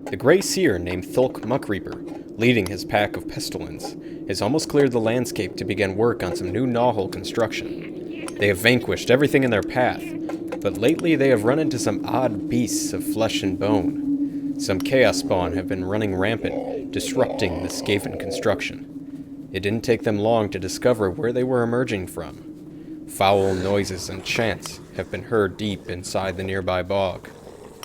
The Grey Seer named Thulk Muckreaper, leading his pack of Pestilens, has almost cleared the landscape to begin work on some new gnawhole construction. They have vanquished everything in their path, but lately they have run into some odd beasts of flesh and bone. Some chaos spawn have been running rampant, disrupting the Skaven construction. It didn't take them long to discover where they were emerging from. Foul noises and chants have been heard deep inside the nearby bog.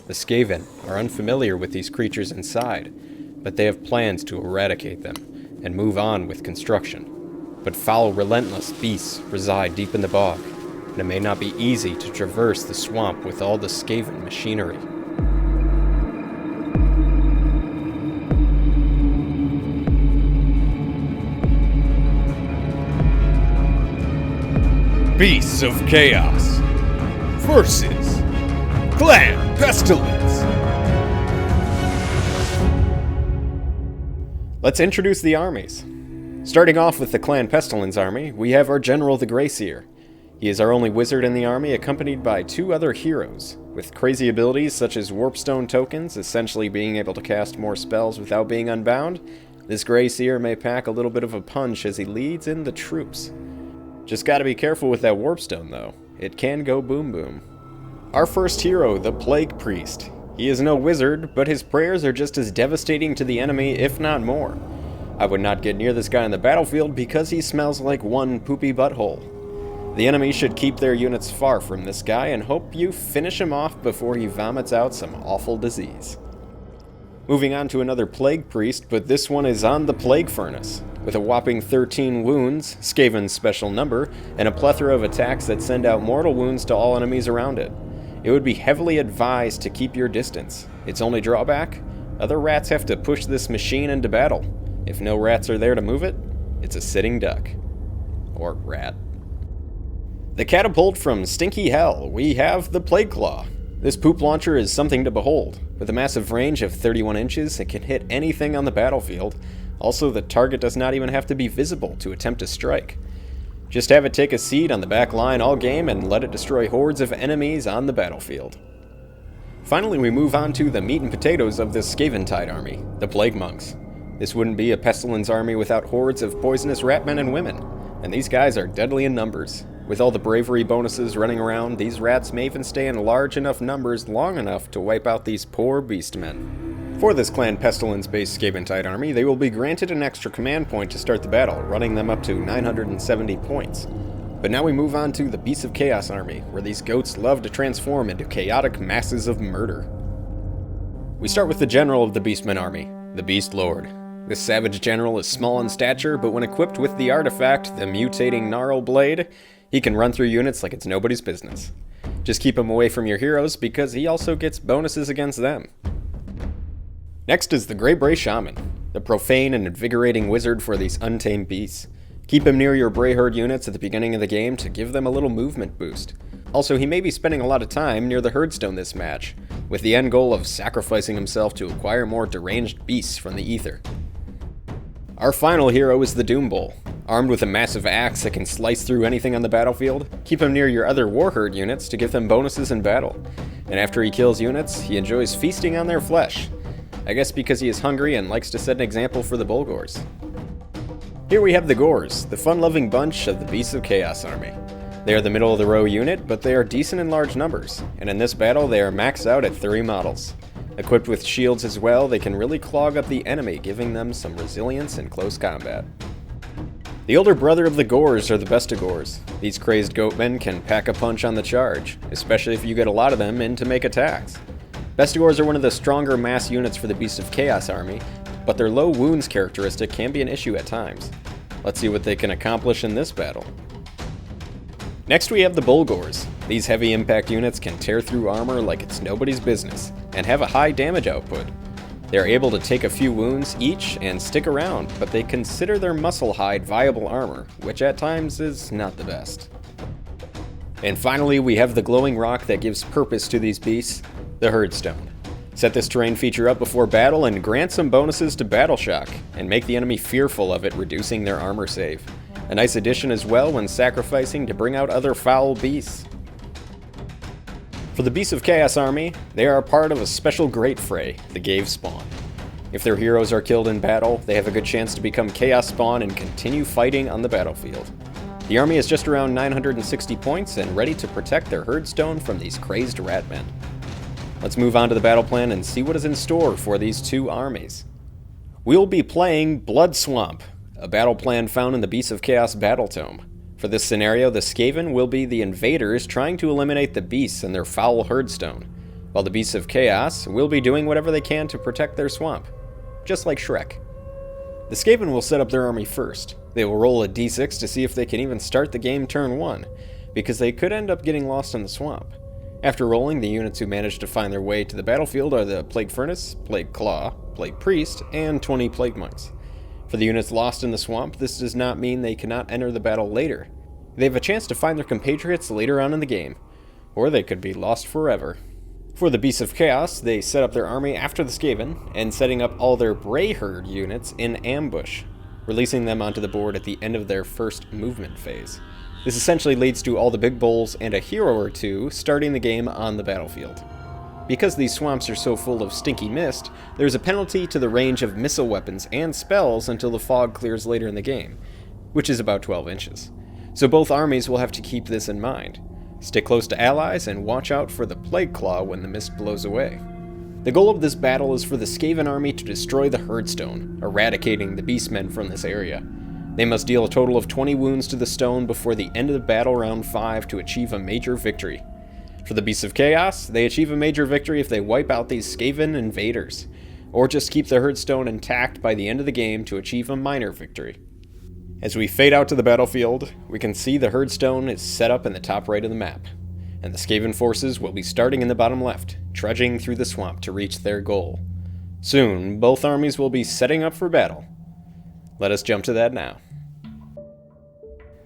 The Skaven are unfamiliar with these creatures inside, but they have plans to eradicate them and move on with construction. But foul, relentless beasts reside deep in the bog, and it may not be easy to traverse the swamp with all the Skaven machinery. Beasts of Chaos versus Clan Pestilens. Let's introduce the armies. Starting off with the Clan Pestilens army, we have our general, the Grey Seer. He is our only wizard in the army, accompanied by two other heroes, with crazy abilities such as warpstone tokens, essentially being able to cast more spells without being unbound. This Grey Seer may pack a little bit of a punch as he leads in the troops. Just gotta be careful with that warpstone though. It can go boom boom. Our first hero, the Plague Priest. He is no wizard, but his prayers are just as devastating to the enemy, if not more. I would not get near this guy on the battlefield because he smells like one poopy butthole. The enemy should keep their units far from this guy and hope you finish him off before he vomits out some awful disease. Moving on to another Plague Priest, but this one is on the Plague Furnace. With a whopping 13 wounds, Skaven's special number, and a plethora of attacks that send out mortal wounds to all enemies around it. It would be heavily advised to keep your distance. Its only drawback? Other rats have to push this machine into battle. If no rats are there to move it, it's a sitting duck. Or rat. The catapult from Stinky Hell, we have the Plague Claw. This poop launcher is something to behold. With a massive range of 31 inches, it can hit anything on the battlefield. Also, the target does not even have to be visible to attempt to strike. Just have it take a seat on the back line all game and let it destroy hordes of enemies on the battlefield. Finally, we move on to the meat and potatoes of this Skaventide army, the Plague Monks. This wouldn't be a Pestilence army without hordes of poisonous ratmen and women, and these guys are deadly in numbers. With all the bravery bonuses running around, these rats may even stay in large enough numbers long enough to wipe out these poor beastmen. For this Clan Pestilence-based Skaventide army, they will be granted an extra command point to start the battle, running them up to 970 points. But now we move on to the Beasts of Chaos army, where these goats love to transform into chaotic masses of murder. We start with the general of the Beastman army, the Beast Lord. This savage general is small in stature, but when equipped with the artifact, the mutating gnarl blade, he can run through units like it's nobody's business. Just keep him away from your heroes, because he also gets bonuses against them. Next is the Grey Bray Shaman, the profane and invigorating wizard for these untamed beasts. Keep him near your Bray Herd units at the beginning of the game to give them a little movement boost. Also, he may be spending a lot of time near the Herdstone this match, with the end goal of sacrificing himself to acquire more deranged beasts from the ether. Our final hero is the Doom Bull. Armed with a massive axe that can slice through anything on the battlefield, keep him near your other Warherd units to give them bonuses in battle. And after he kills units, he enjoys feasting on their flesh. I guess because he is hungry and likes to set an example for the Bulgors. Here we have the Gors, the fun-loving bunch of the Beasts of Chaos army. They are the middle-of-the-row unit, but they are decent in large numbers, and in this battle they are maxed out at 3 models. Equipped with shields as well, they can really clog up the enemy, giving them some resilience in close combat. The older brother of the Gors are the best of Gors. These crazed goatmen can pack a punch on the charge, especially if you get a lot of them in to make attacks. Bestigors are one of the stronger mass units for the Beast of Chaos army, but their low wounds characteristic can be an issue at times. Let's see what they can accomplish in this battle. Next we have the Bulgors. These heavy impact units can tear through armor like it's nobody's business, and have a high damage output. They are able to take a few wounds each and stick around, but they consider their muscle hide viable armor, which at times is not the best. And finally we have the glowing rock that gives purpose to these beasts, the Herdstone. Set this terrain feature up before battle and grant some bonuses to Battle Shock, and make the enemy fearful of it, reducing their armor save. A nice addition as well when sacrificing to bring out other foul beasts. For the Beasts of Chaos army, they are a part of a special great fray, the Gave Spawn. If their heroes are killed in battle, they have a good chance to become Chaos Spawn and continue fighting on the battlefield. The army is just around 960 points and ready to protect their herdstone from these crazed ratmen. Let's move on to the battle plan and see what is in store for these two armies. We'll be playing Blood Swamp, a battle plan found in the Beasts of Chaos battletome. For this scenario, the Skaven will be the invaders trying to eliminate the beasts and their foul herdstone, while the Beasts of Chaos will be doing whatever they can to protect their swamp, just like Shrek. The Skaven will set up their army first. They will roll a d6 to see if they can even start the game turn 1, because they could end up getting lost in the swamp. After rolling, the units who manage to find their way to the battlefield are the Plague Furnace, Plague Claw, Plague Priest, and 20 Plague Monks. For the units lost in the swamp, this does not mean they cannot enter the battle later. They have a chance to find their compatriots later on in the game, or they could be lost forever. For the Beasts of Chaos, they set up their army after the Skaven, and setting up all their Bray Herd units in ambush, releasing them onto the board at the end of their first movement phase. This essentially leads to all the big bulls and a hero or two starting the game on the battlefield. Because these swamps are so full of stinky mist, there's a penalty to the range of missile weapons and spells until the fog clears later in the game, which is about 12 inches. So both armies will have to keep this in mind. Stay close to allies and watch out for the Plague Claw when the mist blows away. The goal of this battle is for the Skaven army to destroy the herdstone, eradicating the beastmen from this area. They must deal a total of 20 wounds to the stone before the end of the battle round 5 to achieve a major victory. For the Beasts of Chaos, they achieve a major victory if they wipe out these Skaven invaders, or just keep the herdstone intact by the end of the game to achieve a minor victory. As we fade out to the battlefield, we can see the herdstone is set up in the top right of the map, and the Skaven forces will be starting in the bottom left, trudging through the swamp to reach their goal. Soon, both armies will be setting up for battle. Let us jump to that now.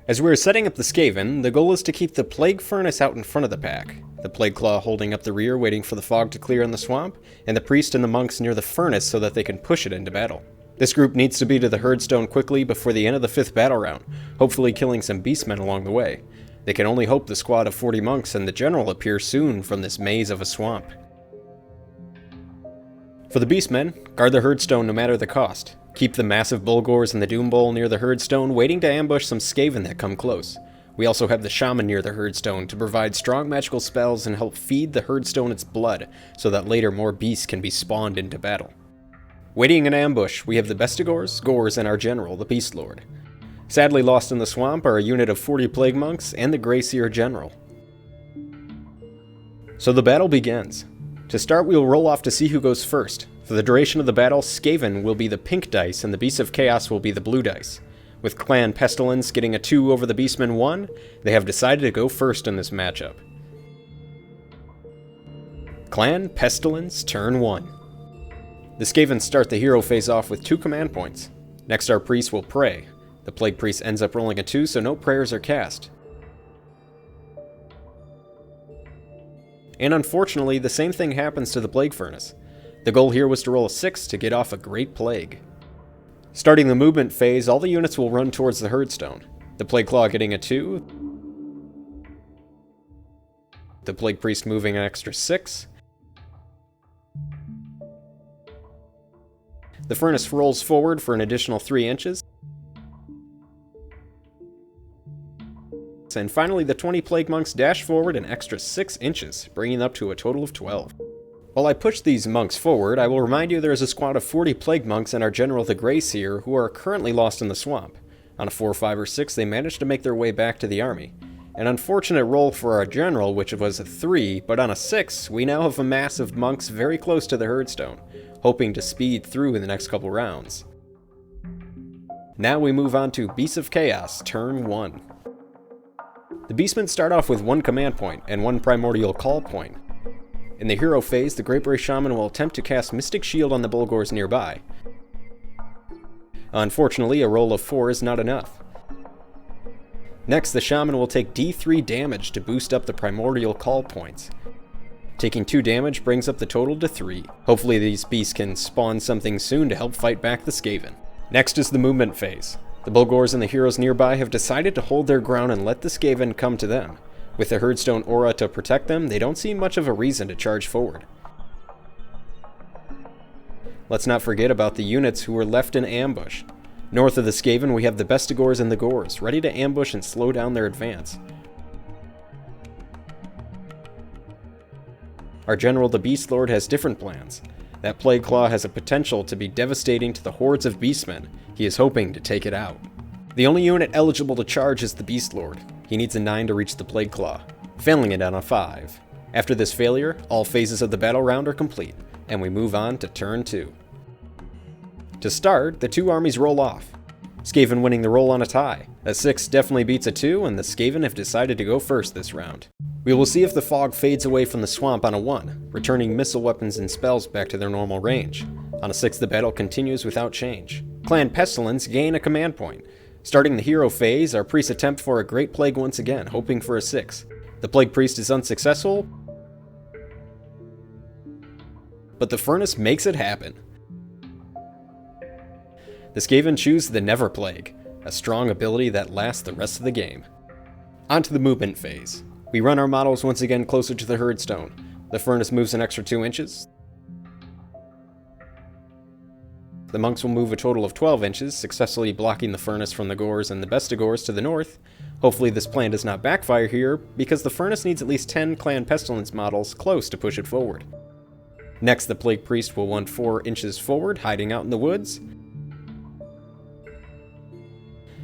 As we are setting up the Skaven, the goal is to keep the Plague Furnace out in front of the pack, the Plague Claw holding up the rear waiting for the fog to clear in the swamp, and the Priest and the Monks near the furnace so that they can push it into battle. This group needs to be to the herdstone quickly before the end of the 5th battle round, hopefully killing some beastmen along the way. They can only hope the squad of 40 monks and the general appear soon from this maze of a swamp. For the beastmen, guard the herdstone no matter the cost. Keep the massive Bulgors and the Doom Bowl near the herdstone, waiting to ambush some Skaven that come close. We also have the Shaman near the herdstone to provide strong magical spells and help feed the herdstone its blood, so that later more beasts can be spawned into battle. Waiting in ambush, we have the Bestigors, Gors, and our general, the Beast Lord. Sadly lost in the swamp are a unit of 40 Plague Monks and the Grey Seer general. So the battle begins. To start, we will roll off to see who goes first. For the duration of the battle, Skaven will be the pink dice and the Beasts of Chaos will be the blue dice. With Clan Pestilens getting a 2 over the Beastmen 1, they have decided to go first in this matchup. Clan Pestilens, turn 1. The Skaven start the hero phase off with 2 command points. Next, our priest will pray. The Plague Priest ends up rolling a 2, so no prayers are cast. And unfortunately, the same thing happens to the Plague Furnace. The goal here was to roll a 6 to get off a Great Plague. Starting the movement phase, all the units will run towards the herdstone. The Plague Claw getting a 2. The Plague Priest moving an extra 6. The Furnace rolls forward for an additional 3 inches. And finally, the 20 Plague Monks dash forward an extra 6 inches, bringing up to a total of 12. While I push these monks forward, I will remind you there is a squad of 40 Plague Monks and our general the Grey Seer who are currently lost in the swamp. On a 4, 5, or 6, they managed to make their way back to the army. An unfortunate roll for our general, which was a 3, but on a 6, we now have a mass of monks very close to the herdstone, hoping to speed through in the next couple rounds. Now we move on to Beasts of Chaos, turn 1. The beastmen start off with 1 command point and 1 primordial call point. In the hero phase, the Great Bray Shaman will attempt to cast Mystic Shield on the Bulgors nearby. Unfortunately, a roll of 4 is not enough. Next, the Shaman will take D3 damage to boost up the primordial call points. Taking 2 damage brings up the total to 3. Hopefully these beasts can spawn something soon to help fight back the Skaven. Next is the movement phase. The Bulgors and the heroes nearby have decided to hold their ground and let the Skaven come to them. With the Herdstone aura to protect them, they don't see much of a reason to charge forward. Let's not forget about the units who were left in ambush. North of the Skaven, we have the Bestigors and the Gors, ready to ambush and slow down their advance. Our general, the Beast Lord, has different plans. That Plague Claw has a potential to be devastating to the hordes of beastmen. He is hoping to take it out. The only unit eligible to charge is the Beast Lord. He needs a 9 to reach the Plague Claw, failing it on a 5. After this failure, all phases of the battle round are complete, and we move on to turn 2. To start, the two armies roll off. Skaven winning the roll on a tie. A 6 definitely beats a 2, and the Skaven have decided to go first this round. We will see if the fog fades away from the swamp on a 1, returning missile weapons and spells back to their normal range. On a 6, the battle continues without change. Clan Pestilens gain a command point. Starting the hero phase, our priests attempt for a Great Plague once again, hoping for a 6. The Plague Priest is unsuccessful, but the Furnace makes it happen. The Skaven choose the Never Plague, a strong ability that lasts the rest of the game. On to the movement phase. We run our models once again closer to the Herdstone. The Furnace moves an extra 2 inches. The monks will move a total of 12 inches, successfully blocking the Furnace from the Gors and the Bestigors to the north. Hopefully this plan does not backfire here, because the Furnace needs at least 10 Clan Pestilence models close to push it forward. Next, the Plague Priest will run 4 inches forward, hiding out in the woods.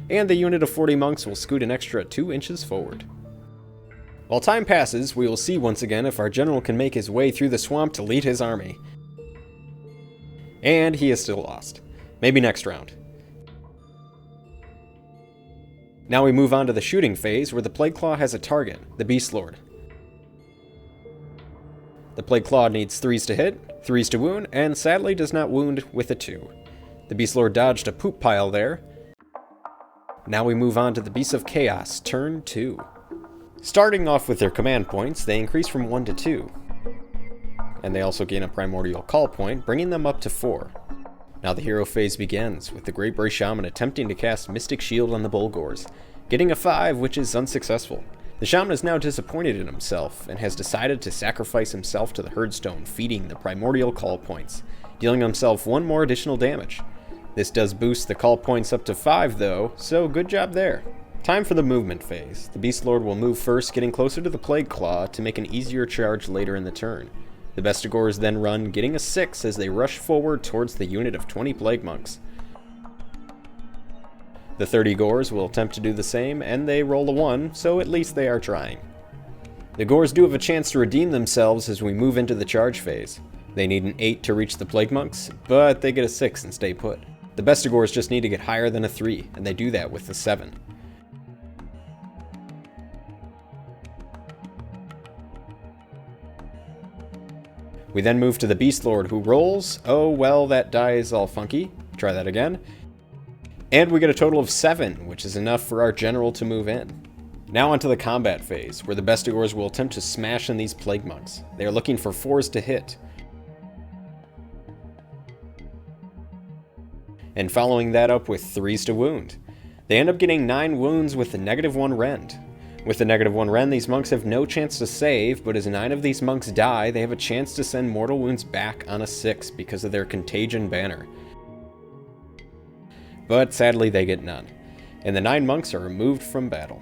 And the unit of 40 monks will scoot an extra 2 inches forward. While time passes, we will see once again if our general can make his way through the swamp to lead his army. And he is still lost. Maybe next round. Now we move on to the shooting phase, where the Plague Claw has a target, the Beast Lord. The Plague Claw needs 3s to hit, 3s to wound, and sadly does not wound with a 2. The Beast Lord dodged a poop pile there. Now we move on to the Beasts of Chaos, turn 2. Starting off with their command points, they increase from 1 to 2. And they also gain a primordial call point, bringing them up to 4. Now the hero phase begins, with the Great Bray Shaman attempting to cast Mystic Shield on the Bulgors, getting a 5, which is unsuccessful. The Shaman is now disappointed in himself, and has decided to sacrifice himself to the Herdstone, feeding the primordial call points, dealing himself 1 more additional damage. This does boost the call points up to 5 though, so good job there. Time for the movement phase. The Beast Lord will move first, getting closer to the Plague Claw to make an easier charge later in the turn. The Bestigors then run, getting a 6 as they rush forward towards the unit of 20 Plague Monks. The 30 Gors will attempt to do the same, and they roll a 1, so at least they are trying. The Gors do have a chance to redeem themselves as we move into the charge phase. They need an 8 to reach the Plague Monks, but they get a 6 and stay put. The Bestigors just need to get higher than a 3, and they do that with the 7. We then move to the Beast Lord, who rolls. Oh, well, that die is all funky. Try that again. And we get a total of 7, which is enough for our general to move in. Now onto the combat phase, where the Bestigors will attempt to smash in these Plague Monks. They are looking for 4s to hit. And following that up with 3s to wound. They end up getting 9 wounds with the -1 rend. With the -1 rend, these monks have no chance to save, but as 9 of these monks die, they have a chance to send mortal wounds back on a 6 because of their contagion banner. But sadly they get none, and the 9 monks are removed from battle.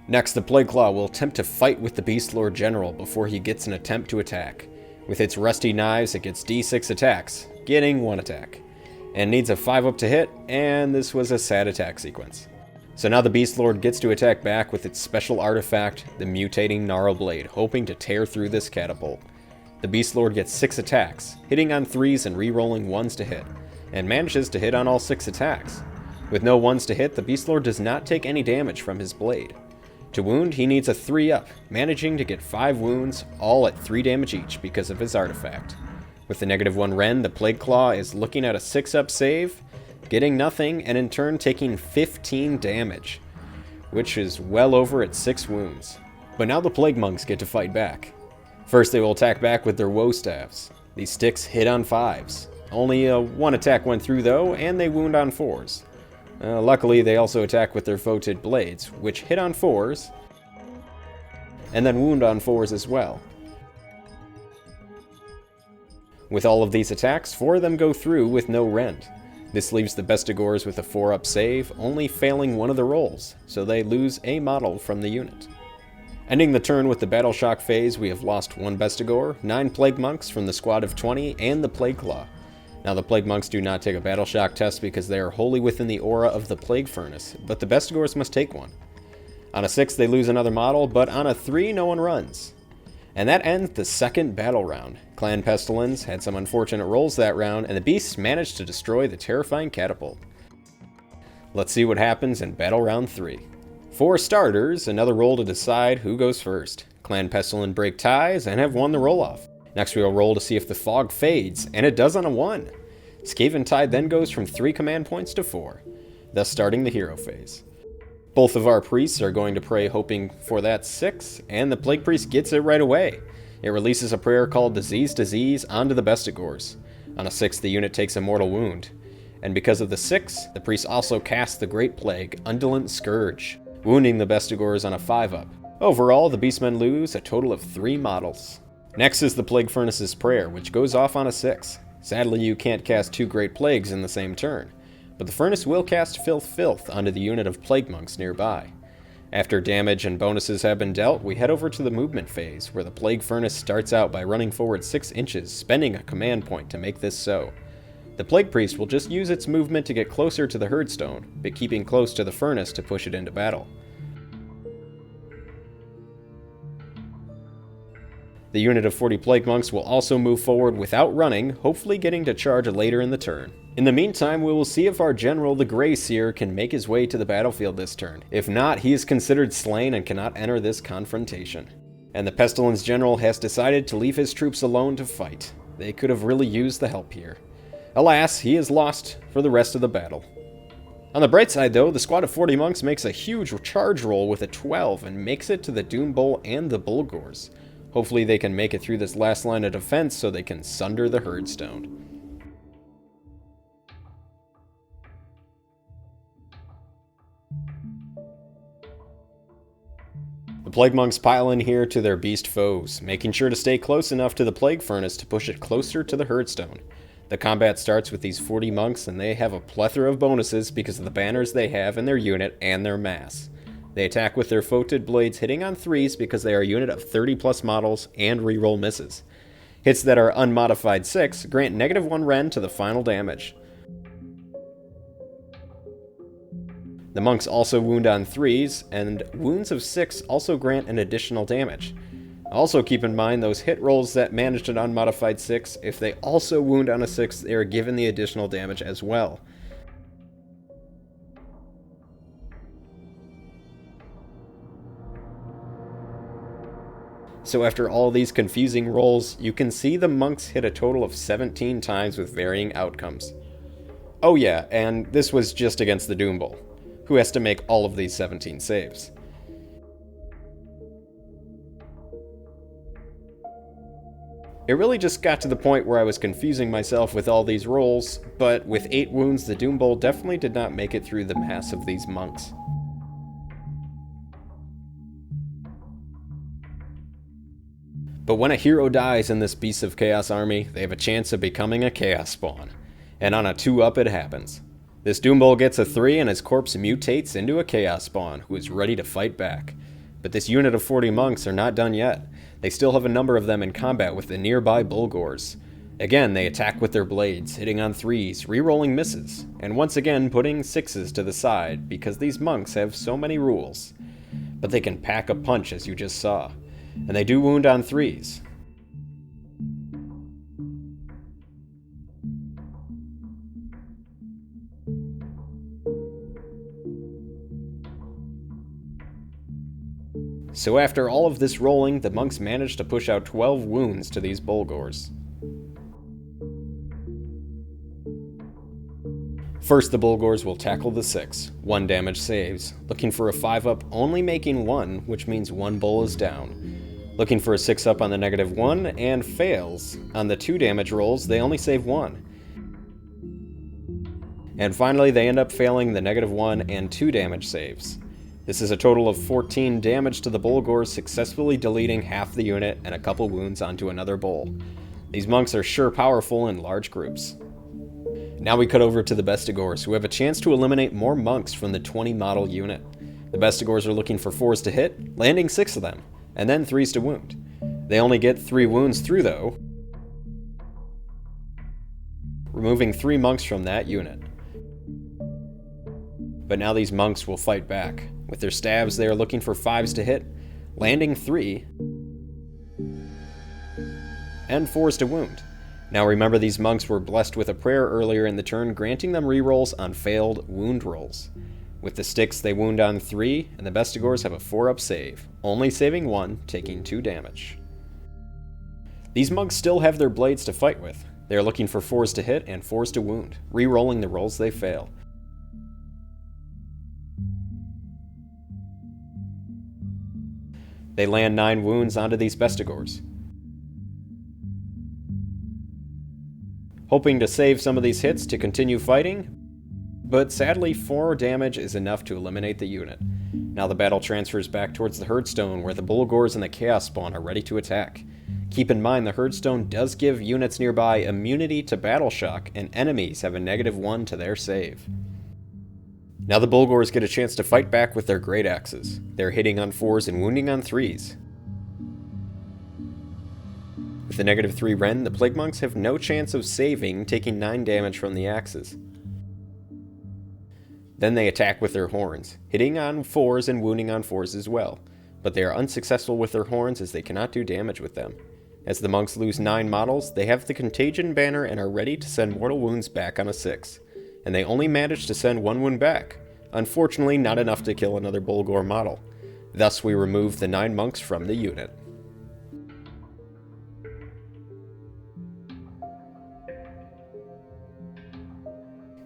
Next, the Plague Claw will attempt to fight with the Beast Lord General before he gets an attempt to attack. With its rusty knives, it gets D6 attacks, getting 1 attack. And needs a 5 up to hit, and this was a sad attack sequence. So now the Beast Lord gets to attack back with its special artifact, the Mutating Gnarl Blade, hoping to tear through this catapult. The Beast Lord gets 6 attacks, hitting on 3s and re-rolling 1s to hit, and manages to hit on all 6 attacks. With no 1s to hit, the Beast Lord does not take any damage from his blade. To wound, he needs a 3 up, managing to get 5 wounds, all at 3 damage each because of his artifact. With the -1 rend, the Plague Claw is looking at a 6-up save, getting nothing, and in turn taking 15 damage, which is well over its 6 wounds. But now the Plague Monks get to fight back. First, they will attack back with their woe staffs. These sticks hit on 5s. Only 1 attack went through though, and they wound on 4s. Luckily, they also attack with their foetid blades, which hit on 4s, and then wound on 4s as well. With all of these attacks, 4 of them go through with no rend. This leaves the Bestigors with a 4-up save, only failing one of the rolls, so they lose a model from the unit. Ending the turn with the Battle Shock phase, we have lost 1 Bestigor, 9 Plague Monks from the squad of 20, and the Plague Claw. Now the Plague Monks do not take a Battle Shock test because they are wholly within the aura of the Plague Furnace, but the Bestigors must take one. On a 6 they lose another model, but on a 3 no one runs. And that ends the second battle round. Clan Pestilens had some unfortunate rolls that round, and the beasts managed to destroy the terrifying catapult. Let's see what happens in battle round 3. For starters, another roll to decide who goes first. Clan Pestilens break ties and have won the roll-off. Next we will roll to see if the fog fades, and it does on a 1. Skaventide then goes from 3 command points to 4, thus starting the hero phase. Both of our priests are going to pray hoping for that 6, and the Plague Priest gets it right away. It releases a prayer called Disease onto the Bestigors. On a 6, the unit takes a mortal wound. And because of the 6, the priest also casts the Great Plague, Undulent Scourge, wounding the Bestigors on a 5-up. Overall, the beastmen lose a total of 3 models. Next is the Plague Furnace's prayer, which goes off on a 6. Sadly, you can't cast 2 Great Plagues in the same turn, but the Furnace will cast Filth onto the unit of Plague Monks nearby. After damage and bonuses have been dealt, we head over to the movement phase, where the Plague Furnace starts out by running forward 6 inches, spending a command point to make this so. The Plague Priest will just use its movement to get closer to the Herdstone, but keeping close to the Furnace to push it into battle. The unit of 40 Plague Monks will also move forward without running, hopefully getting to charge later in the turn. In the meantime, we will see if our general, the Grey Seer, can make his way to the battlefield this turn. If not, he is considered slain and cannot enter this confrontation. And the Pestilence general has decided to leave his troops alone to fight. They could have really used the help here. Alas, he is lost for the rest of the battle. On the bright side though, the squad of 40 monks makes a huge charge roll with a 12 and makes it to the Doom Bowl and the Bulgors. Hopefully they can make it through this last line of defense so they can sunder the Herdstone. The Plague Monks pile in here to their beast foes, making sure to stay close enough to the Plague Furnace to push it closer to the Herdstone. The combat starts with these 40 monks, and they have a plethora of bonuses because of the banners they have in their unit and their mass. They attack with their foetid blades, hitting on 3s because they are a unit of 30 plus models and reroll misses. Hits that are unmodified 6 grant -1 rend to the final damage. The monks also wound on 3s, and wounds of 6 also grant an additional damage. Also keep in mind those hit rolls that managed an unmodified 6, if they also wound on a 6, they are given the additional damage as well. So after all these confusing rolls, you can see the monks hit a total of 17 times with varying outcomes. Oh yeah, and this was just against the Doom Bowl, who has to make all of these 17 saves. It really just got to the point where I was confusing myself with all these rolls, but with 8 wounds, the Doom Bowl definitely did not make it through the mass of these monks. But when a hero dies in this Beasts of Chaos army, they have a chance of becoming a Chaos Spawn. And on a 2-up it happens. This Doom Bowl gets a 3 and his corpse mutates into a Chaos Spawn who is ready to fight back. But this unit of 40 monks are not done yet. They still have a number of them in combat with the nearby Bulgors. Again, they attack with their blades, hitting on 3s, re-rolling misses, and once again putting 6s to the side because these monks have so many rules. But they can pack a punch, as you just saw. And they do wound on 3s. So after all of this rolling, the monks managed to push out 12 wounds to these Bulgors. First, the Bulgors will tackle the 6, 1 damage saves, looking for a 5-up, only making 1, which means 1 bull is down. Looking for a 6-up on the -1, and fails. On the 2 damage rolls, they only save 1. And finally, they end up failing the -1 and 2 damage saves. This is a total of 14 damage to the Bulgors, successfully deleting half the unit and a couple wounds onto another bull. These monks are sure powerful in large groups. Now we cut over to the Bestigors, who have a chance to eliminate more monks from the 20 model unit. The Bestigors are looking for 4s to hit, landing 6 of them, and then 3s to wound. They only get 3 wounds through though, removing 3 monks from that unit. But now these monks will fight back. With their stabs, they are looking for 5s to hit, landing 3, and 4s to wound. Now remember, these monks were blessed with a prayer earlier in the turn, granting them rerolls on failed wound rolls. With the sticks, they wound on 3, and the Bestigors have a 4-up save, only saving 1, taking 2 damage. These monks still have their blades to fight with. They are looking for 4s to hit and 4s to wound, re-rolling the rolls they fail. They land 9 wounds onto these Bestigors, hoping to save some of these hits to continue fighting, but sadly 4 damage is enough to eliminate the unit. Now the battle transfers back towards the Herdstone, where the Bulgors and the Chaos Spawn are ready to attack. Keep in mind, the Herdstone does give units nearby immunity to battle shock, and enemies have a -1 to their save. Now the Bulgors get a chance to fight back with their great axes. They're hitting on 4s and wounding on 3s. With the -3 Ren, the Plague Monks have no chance of saving, taking 9 damage from the axes. Then they attack with their horns, hitting on 4s and wounding on 4s as well, but they are unsuccessful with their horns as they cannot do damage with them. As the monks lose 9 models, they have the Contagion banner and are ready to send mortal wounds back on a 6, and they only manage to send 1 wound back, unfortunately not enough to kill another Bulgor model. Thus we remove the 9 monks from the unit.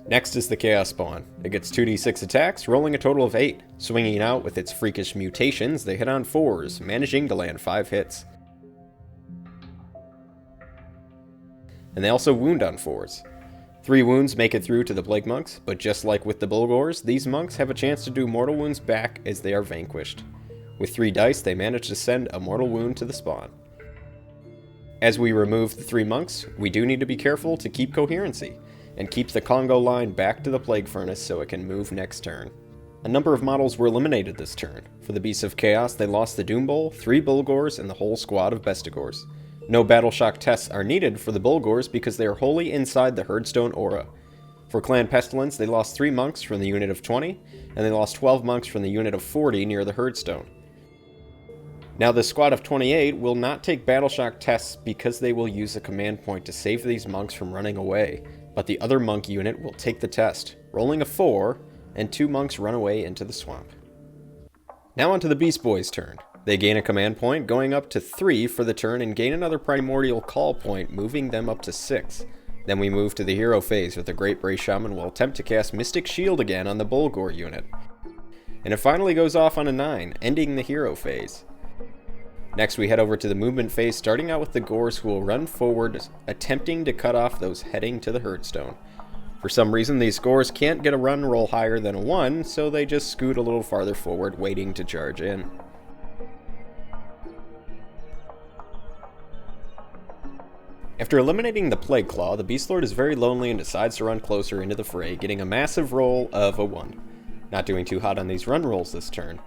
Next is the Chaos Spawn. It gets 2d6 attacks, rolling a total of 8. Swinging out with its freakish mutations, they hit on 4s, managing to land 5 hits. And they also wound on 4s. 3 wounds make it through to the Plague Monks, but just like with the Bulgors, these monks have a chance to do mortal wounds back as they are vanquished. With 3 dice, they manage to send a mortal wound to the spawn. As we remove the 3 monks, we do need to be careful to keep coherency, and keep the Congo line back to the Plague Furnace so it can move next turn. A number of models were eliminated this turn. For the Beasts of Chaos, they lost the Doom Bowl, 3 Bulgors, and the whole squad of Bestigors. No battle shock tests are needed for the Bulgors because they are wholly inside the Herdstone aura. For Clan Pestilens, they lost 3 monks from the unit of 20, and they lost 12 monks from the unit of 40 near the Herdstone. Now the squad of 28 will not take battle shock tests because they will use a command point to save these monks from running away, but the other monk unit will take the test, rolling a 4, and 2 monks run away into the swamp. Now onto the Beast Boys' turn. They gain a command point, going up to 3 for the turn, and gain another primordial call point, moving them up to 6. Then we move to the hero phase, with the Great Bray Shaman will attempt to cast Mystic Shield again on the Bulgor unit. And it finally goes off on a 9, ending the hero phase. Next we head over to the movement phase, starting out with the Gors, who will run forward, attempting to cut off those heading to the Herdstone. For some reason, these Gors can't get a run roll higher than a 1, so they just scoot a little farther forward, waiting to charge in. After eliminating the Plague Claw, the Beast Lord is very lonely and decides to run closer into the fray, getting a massive roll of a 1. Not doing too hot on these run rolls this turn.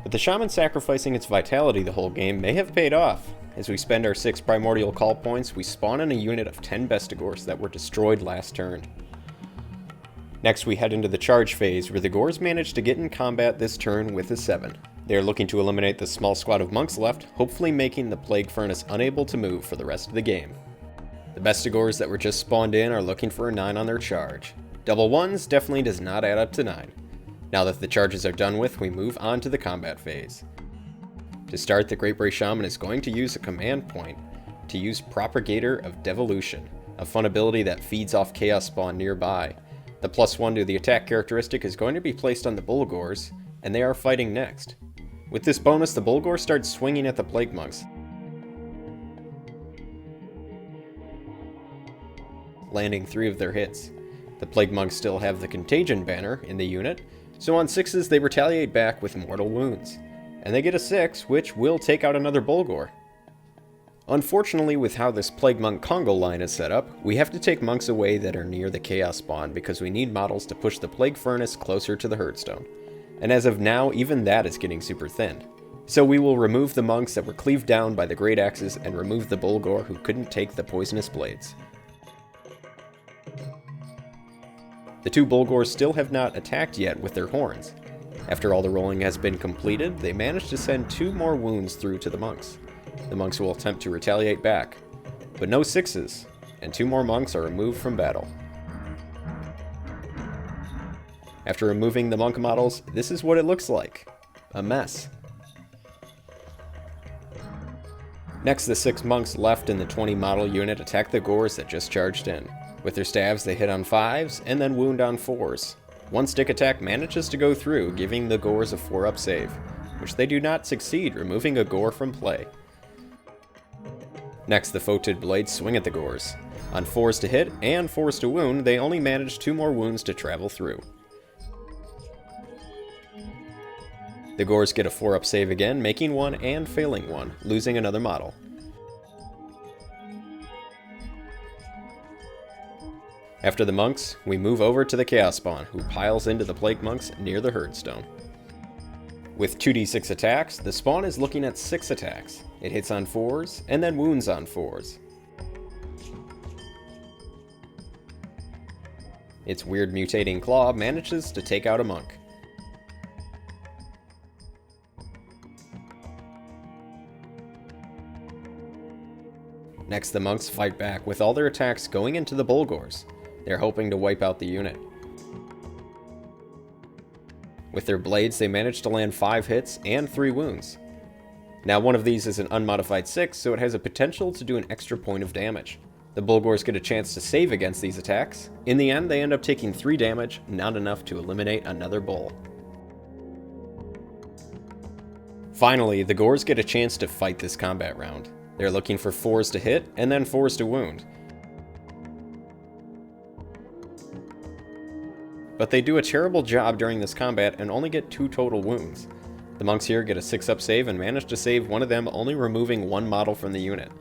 But the Shaman sacrificing its vitality the whole game may have paid off. As we spend our 6 primordial call points, we spawn in a unit of 10 Bestigors that were destroyed last turn. Next we head into the charge phase, where the Gors manage to get in combat this turn with a 7. They are looking to eliminate the small squad of monks left, hopefully making the Plague Furnace unable to move for the rest of the game. The Bestigors that were just spawned in are looking for a 9 on their charge. Double 1s definitely does not add up to 9. Now that the charges are done with, we move on to the combat phase. To start, the Great Bray Shaman is going to use a command point to use Propagator of Devolution, a fun ability that feeds off Chaos Spawn nearby. The +1 to the attack characteristic is going to be placed on the Bulgors, and they are fighting next. With this bonus, the Bulgor starts swinging at the Plague Monks, landing 3 of their hits. The Plague Monks still have the Contagion banner in the unit, so on 6s they retaliate back with mortal wounds. And they get a 6, which will take out another Bulgor. Unfortunately, with how this Plague Monk Congo line is set up, we have to take monks away that are near the Chaos spawn because we need models to push the Plague Furnace closer to the Herdstone. And as of now, even that is getting super thin. So we will remove the monks that were cleaved down by the Great Axes and remove the Bulgor who couldn't take the poisonous blades. The 2 Bulgors still have not attacked yet with their horns. After all the rolling has been completed, they managed to send 2 more wounds through to the monks. The monks will attempt to retaliate back, but no 6s, and 2 more monks are removed from battle. After removing the monk models, this is what it looks like. A mess. Next, the 6 monks left in the 20 model unit attack the Gors that just charged in. With their staves, they hit on 5s, and then wound on 4s. One stick attack manages to go through, giving the Gors a 4-up save, which they do not succeed, removing a Gor from play. Next, the Foetid blades swing at the Gors. On 4s to hit and 4s to wound, they only manage 2 more wounds to travel through. The Gors get a 4-up save again, making 1 and failing 1, losing another model. After the monks, we move over to the Chaos Spawn, who piles into the Plague Monks near the Herdstone. With 2d6 attacks, the spawn is looking at 6 attacks. It hits on 4s, and then wounds on 4s. Its weird mutating claw manages to take out a monk. Next, the monks fight back with all their attacks going into the Bulgors. They're hoping to wipe out the unit. With their blades, they manage to land 5 hits and 3 wounds. Now, one of these is an unmodified 6, so it has a potential to do an extra point of damage. The Bulgors get a chance to save against these attacks. In the end, they end up taking 3 damage, not enough to eliminate another bull. Finally, the Gors get a chance to fight this combat round. They're looking for 4s to hit, and then 4s to wound. But they do a terrible job during this combat and only get 2 total wounds. The monks here get a 6-up save and manage to save one of them, only removing 1 model from the unit.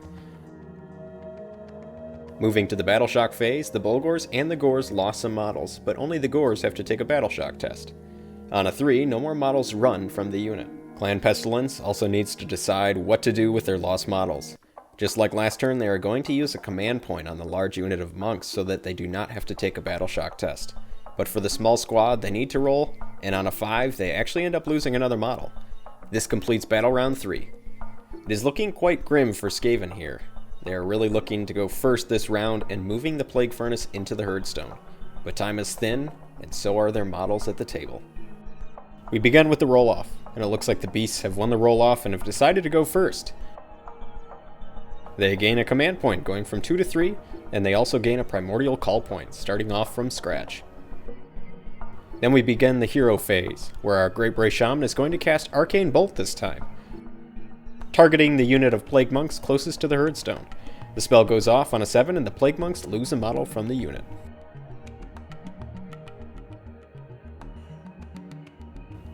Moving to the Battle Shock phase, the Bulgors and the Gors lost some models, but only the Gors have to take a Battle Shock test. On a 3, no more models run from the unit. Clan Pestilens also needs to decide what to do with their lost models. Just like last turn, they are going to use a command point on the large unit of monks so that they do not have to take a Battle Shock test. But for the small squad, they need to roll, and on a 5, they actually end up losing another model. This completes Battle Round 3. It is looking quite grim for Skaven here. They are really looking to go first this round and moving the Plague Furnace into the Herdstone. But time is thin, and so are their models at the table. We begin with the roll-off, and it looks like the beasts have won the roll-off and have decided to go first. They gain a command point, going from 2 to 3, and they also gain a primordial call point, starting off from scratch. Then we begin the hero phase, where our Great Bray Shaman is going to cast Arcane Bolt this time, targeting the unit of Plague Monks closest to the Herdstone. The spell goes off on a 7 and the Plague Monks lose a model from the unit.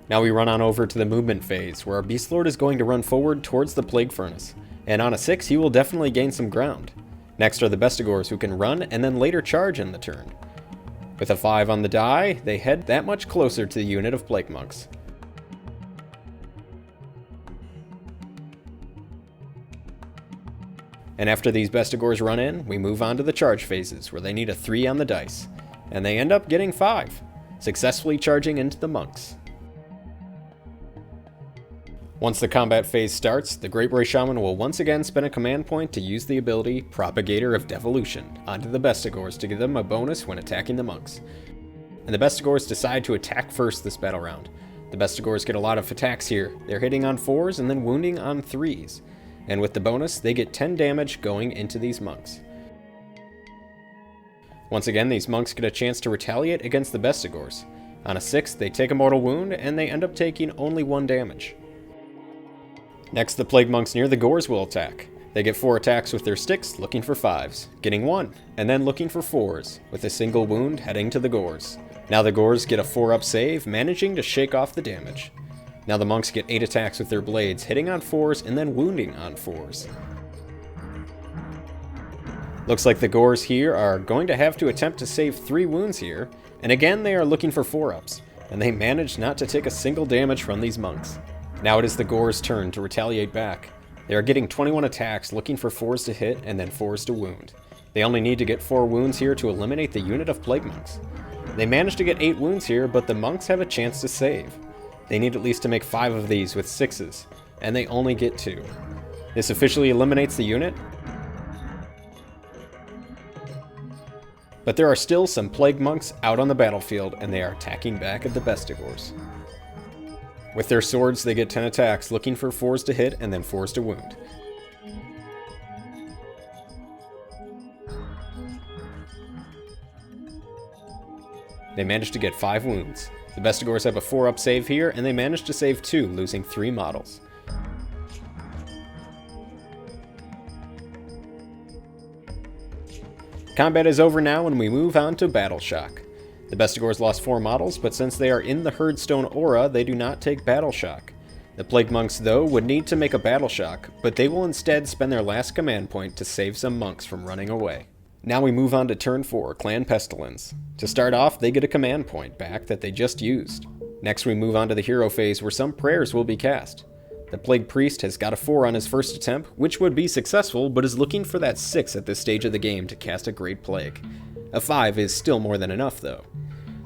Now we run on over to the movement phase, where our Beast Lord is going to run forward towards the Plague Furnace, and on a 6 he will definitely gain some ground. Next are the Bestigors, who can run and then later charge in the turn. With a 5 on the die, they head that much closer to the unit of Plague Monks. And after these Bestigors run in, we move on to the charge phases, where they need a 3 on the dice, and they end up getting 5, successfully charging into the monks. Once the combat phase starts, the Great Bray Shaman will once again spend a command point to use the ability Propagator of Devolution onto the Bestigors to give them a bonus when attacking the monks. And the Bestigors decide to attack first this battle round. The Bestigors get a lot of attacks here. They're hitting on 4s and then wounding on 3s. And with the bonus, they get 10 damage going into these monks. Once again, these monks get a chance to retaliate against the Bestigors. On a 6, they take a mortal wound, and they end up taking only 1 damage. Next, the Plague Monks near the Gors will attack. They get 4 attacks with their sticks, looking for 5s, getting 1, and then looking for 4s, with a single wound heading to the gores. Now the gores get a 4-up save, managing to shake off the damage. Now the monks get 8 attacks with their blades, hitting on 4s and then wounding on 4s. Looks like the gores here are going to have to attempt to save 3 wounds here, and again they are looking for 4-ups, and they manage not to take a single damage from these monks. Now it is the gores' turn to retaliate back. They are getting 21 attacks, looking for 4s to hit and then 4s to wound. They only need to get 4 wounds here to eliminate the unit of plague monks. They manage to get 8 wounds here, but the monks have a chance to save. They need at least to make 5 of these with 6s, and they only get 2. This officially eliminates the unit, but there are still some plague monks out on the battlefield, and they are attacking back at the Bestigors. With their swords, they get 10 attacks, looking for 4s to hit and then 4s to wound. They manage to get 5 wounds. The Bestigors have a 4-up save here, and they manage to save 2, losing 3 models. Combat is over now, and we move on to Battle Shock. The Bestigors lost 4 models, but since they are in the Herdstone aura, they do not take Battle Shock. The Plague Monks, though, would need to make a Battle Shock, but they will instead spend their last command point to save some monks from running away. Now we move on to turn 4, Clan Pestilens. To start off, they get a command point back that they just used. Next we move on to the hero phase where some prayers will be cast. The Plague Priest has got a 4 on his first attempt, which would be successful, but is looking for that 6 at this stage of the game to cast a Great Plague. A 5 is still more than enough, though.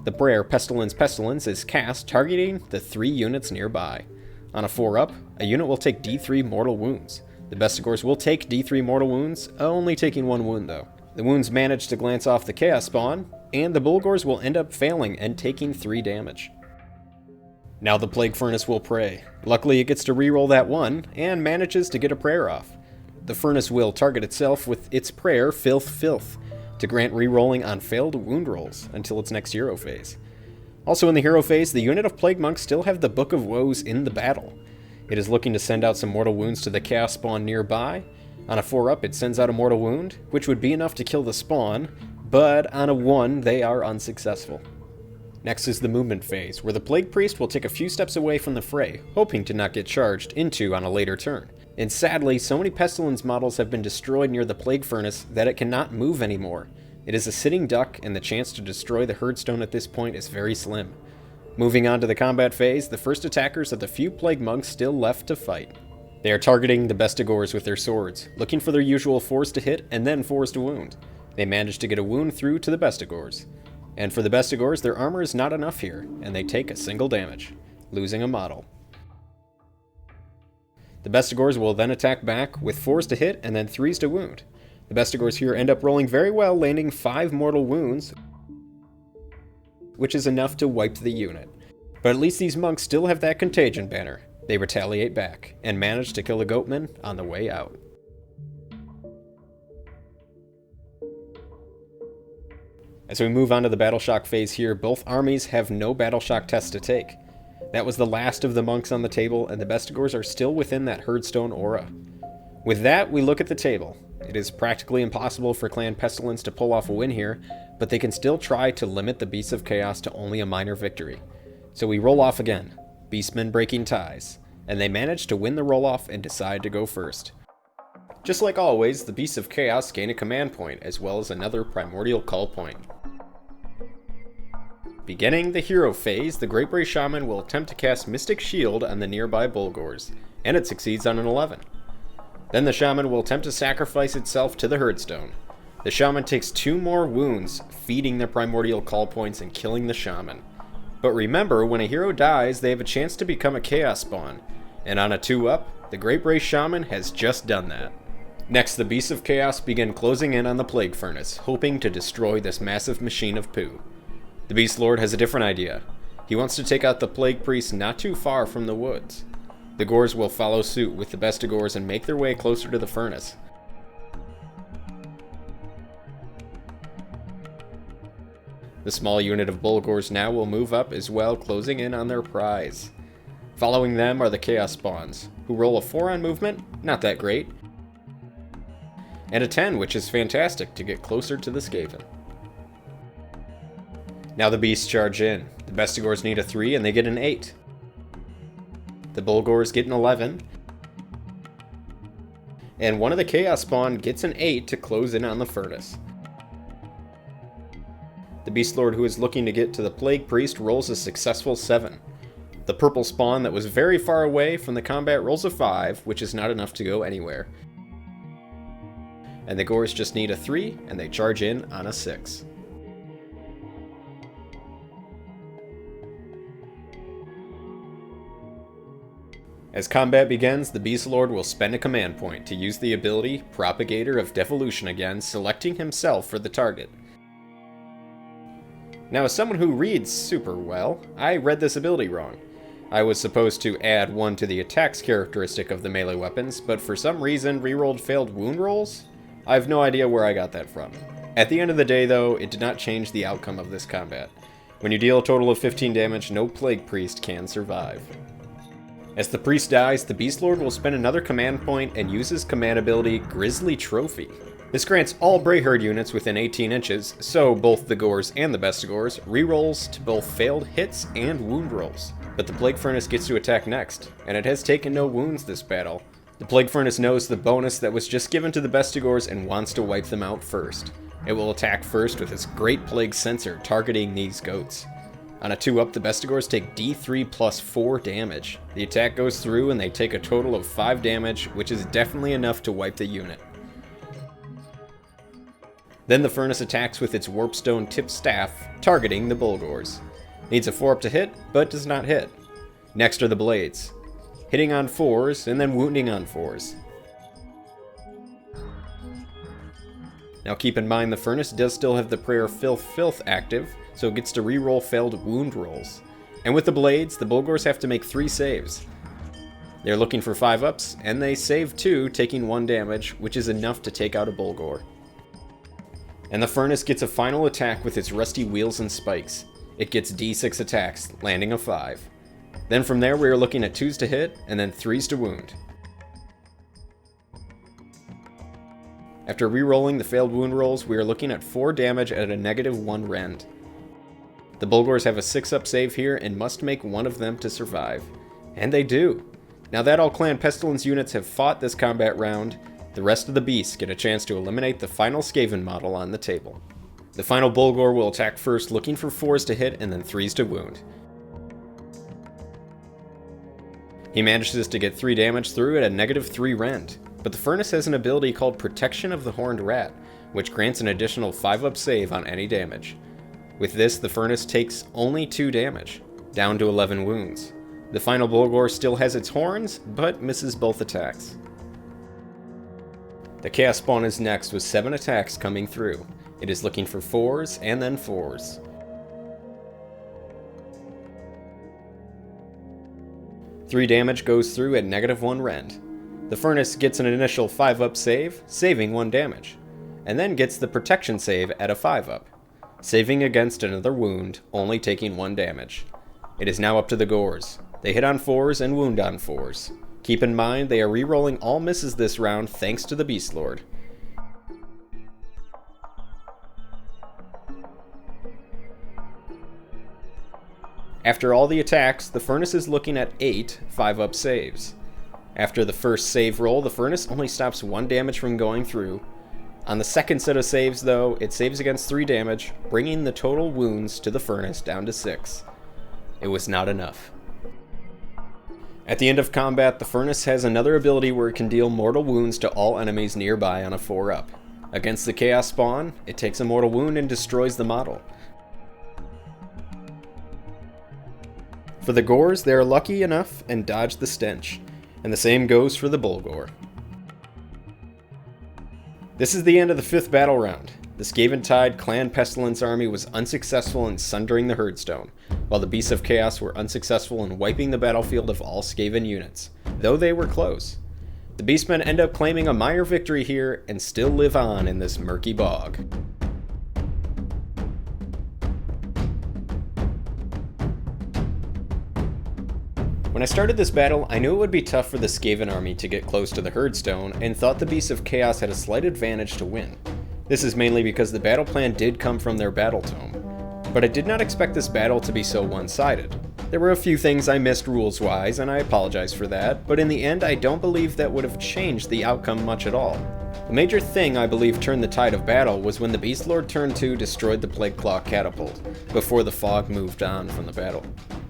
The prayer Pestilence is cast, targeting the 3 units nearby. On a 4-up, a unit will take D3 mortal wounds. The Bestigors will take D3 mortal wounds, only taking 1 wound though. The wounds manage to glance off the Chaos Spawn, and the Bulgors will end up failing and taking 3 damage. Now the Plague Furnace will pray. Luckily it gets to reroll that 1, and manages to get a prayer off. The Furnace will target itself with its prayer Filth, to grant rerolling on failed wound rolls until its next hero phase. Also in the hero phase, the unit of Plague Monks still have the Book of Woes in the battle. It is looking to send out some mortal wounds to the Chaos Spawn nearby. On a 4-up, it sends out a mortal wound, which would be enough to kill the spawn, but on a 1, they are unsuccessful. Next is the movement phase, where the Plague Priest will take a few steps away from the fray, hoping to not get charged into on a later turn. And sadly, so many Pestilence models have been destroyed near the Plague Furnace that it cannot move anymore. It is a sitting duck, and the chance to destroy the Herdstone at this point is very slim. Moving on to the combat phase, the first attackers of the few Plague Monks still left to fight. They are targeting the Bestigors with their swords, looking for their usual 4s to hit and then 4s to wound. They manage to get a wound through to the Bestigors. And for the Bestigors, their armor is not enough here, and they take a single damage, losing a model. The Bestigors will then attack back with 4s to hit and then 3s to wound. The Bestigors here end up rolling very well, landing 5 mortal wounds, which is enough to wipe the unit. But at least these monks still have that contagion banner. They retaliate back, and manage to kill the Goatman on the way out. As we move on to the Battle Shock phase here, both armies have no Battle Shock test to take. That was the last of the monks on the table, and the Bestigors are still within that Herdstone aura. With that, we look at the table. It is practically impossible for Clan Pestilens to pull off a win here, but they can still try to limit the Beasts of Chaos to only a minor victory. So we roll off again, Beastmen breaking ties, and they manage to win the roll-off and decide to go first. Just like always, the Beasts of Chaos gain a command point, as well as another primordial call point. Beginning the hero phase, the Great Bray Shaman will attempt to cast Mystic Shield on the nearby Bulgors, and it succeeds on an 11. Then the Shaman will attempt to sacrifice itself to the Herdstone. The Shaman takes 2 more wounds, feeding the primordial call points and killing the Shaman. But remember, when a hero dies, they have a chance to become a Chaos Spawn, and on a 2-up, the Great Bray Shaman has just done that. Next, the Beasts of Chaos begin closing in on the Plague Furnace, hoping to destroy this massive machine of poo. The Beast Lord has a different idea. He wants to take out the Plague Priest not too far from the woods. The Gores will follow suit with the Bestigors and make their way closer to the furnace. The small unit of Bulgors now will move up as well, closing in on their prize. Following them are the Chaos Spawns, who roll a 4 on movement, not that great. and a 10, which is fantastic to get closer to the Skaven. Now the beasts charge in. The Bestigors need a 3 and they get an 8. The Bulgors get an 11. And one of the Chaos Spawn gets an 8 to close in on the furnace. The Beast Lord who is looking to get to the Plague Priest rolls a successful 7. The purple spawn that was very far away from the combat rolls a 5, which is not enough to go anywhere. And the Gors just need a 3, and they charge in on a 6. As combat begins, the Beast Lord will spend a command point to use the ability Propagator of Devolution again, selecting himself for the target. Now, as someone who reads super well, I read this ability wrong. I was supposed to add 1 to the attacks characteristic of the melee weapons, but for some reason rerolled failed wound rolls? I have no idea where I got that from. At the end of the day though, it did not change the outcome of this combat. When you deal a total of 15 damage, no Plague Priest can survive. As the priest dies, the Beast Lord will spend another command point and use his command ability Grisly Trophy. This grants all Brayherd units within 18 inches, so both the Gors and the Bestigors, rerolls to both failed hits and wound rolls. But the Plague Furnace gets to attack next, and it has taken no wounds this battle. The Plague Furnace knows the bonus that was just given to the Bestigors and wants to wipe them out first. It will attack first with its Great Plague Sensor targeting these goats. On a 2-up, the Bestigors take D3 plus 4 damage. The attack goes through and they take a total of 5 damage, which is definitely enough to wipe the unit. Then the Furnace attacks with its Warpstone tipped staff, targeting the Bulgors. Needs a 4-up to hit, but does not hit. Next are the Blades, hitting on 4s and then wounding on 4s. Now keep in mind the Furnace does still have the Prayer Filth active, so it gets to reroll failed wound rolls. And with the Blades, the Bulgors have to make 3 saves. They're looking for 5-ups, and they save 2, taking 1 damage, which is enough to take out a Bulgor. And the Furnace gets a final attack with its Rusty Wheels and Spikes. It gets D6 attacks, landing a 5. Then from there we are looking at 2s to hit, and then 3s to wound. After re-rolling the failed wound rolls, we are looking at 4 damage at a -1 rend. The Bulgors have a 6-up save here and must make one of them to survive. And they do. Now that all Clan Pestilens units have fought this combat round, the rest of the beasts get a chance to eliminate the final Skaven model on the table. The final Bulgor will attack first, looking for 4s to hit and then 3s to wound. He manages to get 3 damage through at a -3 rend, but the Furnace has an ability called Protection of the Horned Rat, which grants an additional 5-up save on any damage. With this, the Furnace takes only 2 damage, down to 11 wounds. The final Bulgor still has its horns, but misses both attacks. The Chaos Spawn is next with 7 attacks coming through. It is looking for 4s and then 4s. Three damage goes through at -1 rend. The Furnace gets an initial 5-up save, saving 1 damage, and then gets the protection save at a 5-up, saving against another wound, only taking 1 damage. It is now up to the Gors. They hit on 4s and wound on 4s. Keep in mind they are re-rolling all misses this round thanks to the Beast Lord. After all the attacks, the Furnace is looking at 8 5-up saves. After the first save roll, the Furnace only stops 1 damage from going through. On the second set of saves, though, it saves against 3 damage, bringing the total wounds to the Furnace down to 6. It was not enough. At the end of combat, the Furnace has another ability where it can deal mortal wounds to all enemies nearby on a 4-up. Against the Chaos Spawn, it takes a mortal wound and destroys the model. For the Gors, they are lucky enough and dodge the stench, and the same goes for the Bulgor. This is the end of the 5th battle round. The Skaventide Clan Pestilens army was unsuccessful in sundering the Herdstone, while the Beasts of Chaos were unsuccessful in wiping the battlefield of all Skaven units, though they were close. The beastmen end up claiming a minor victory here and still live on in this murky bog. When When I started this battle, I knew it would be tough for the Skaven army to get close to the Herdstone, and thought the Beasts of Chaos had a slight advantage to win. This is mainly because the battle plan did come from their battletome, but I did not expect this battle to be so one-sided. There were a few things I missed rules-wise, and I apologize for that, but in the end I don't believe that would have changed the outcome much at all. The major thing I believe turned the tide of battle was when the Beast Lord turn 2 destroyed the Plague Claw catapult, before the fog moved on from the battle.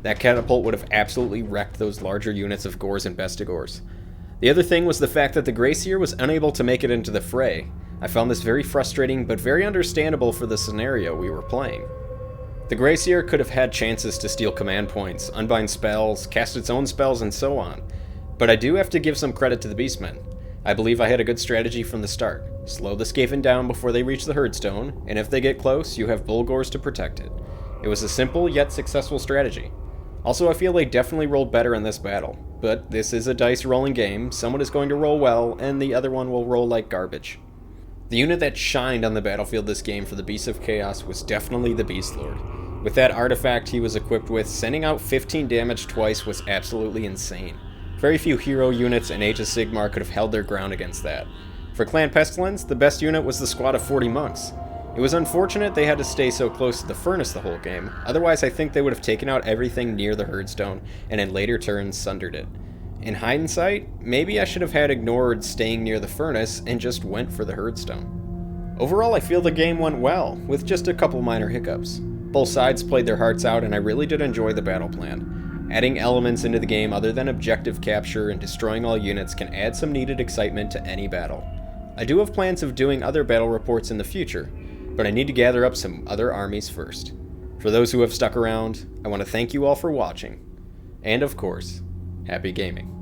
That catapult would have absolutely wrecked those larger units of Gors and Bestigors. The other thing was the fact that the Grey Seer was unable to make it into the fray. I found this very frustrating, but very understandable for the scenario we were playing. The Grey Seer could have had chances to steal command points, unbind spells, cast its own spells, and so on. But I do have to give some credit to the beastmen. I believe I had a good strategy from the start. Slow the Skaven down before they reach the Herdstone, and if they get close, you have Bulgors to protect it. It was a simple yet successful strategy. Also, I feel they definitely rolled better in this battle, but this is a dice rolling game. Someone is going to roll well, and the other one will roll like garbage. The unit that shined on the battlefield this game for the Beasts of Chaos was definitely the Beast Lord. With that artifact he was equipped with, sending out 15 damage twice was absolutely insane. Very few hero units in Age of Sigmar could have held their ground against that. For Clan Pestilens, the best unit was the squad of 40 monks. It was unfortunate they had to stay so close to the furnace the whole game, otherwise I think they would have taken out everything near the Herdstone and in later turns sundered it. In hindsight, maybe I should have had ignored staying near the furnace and just went for the Herdstone. Overall, I feel the game went well, with just a couple minor hiccups. Both sides played their hearts out and I really did enjoy the battle plan. Adding elements into the game other than objective capture and destroying all units can add some needed excitement to any battle. I do have plans of doing other battle reports in the future, but I need to gather up some other armies first. For those who have stuck around, I want to thank you all for watching. And of course, happy gaming.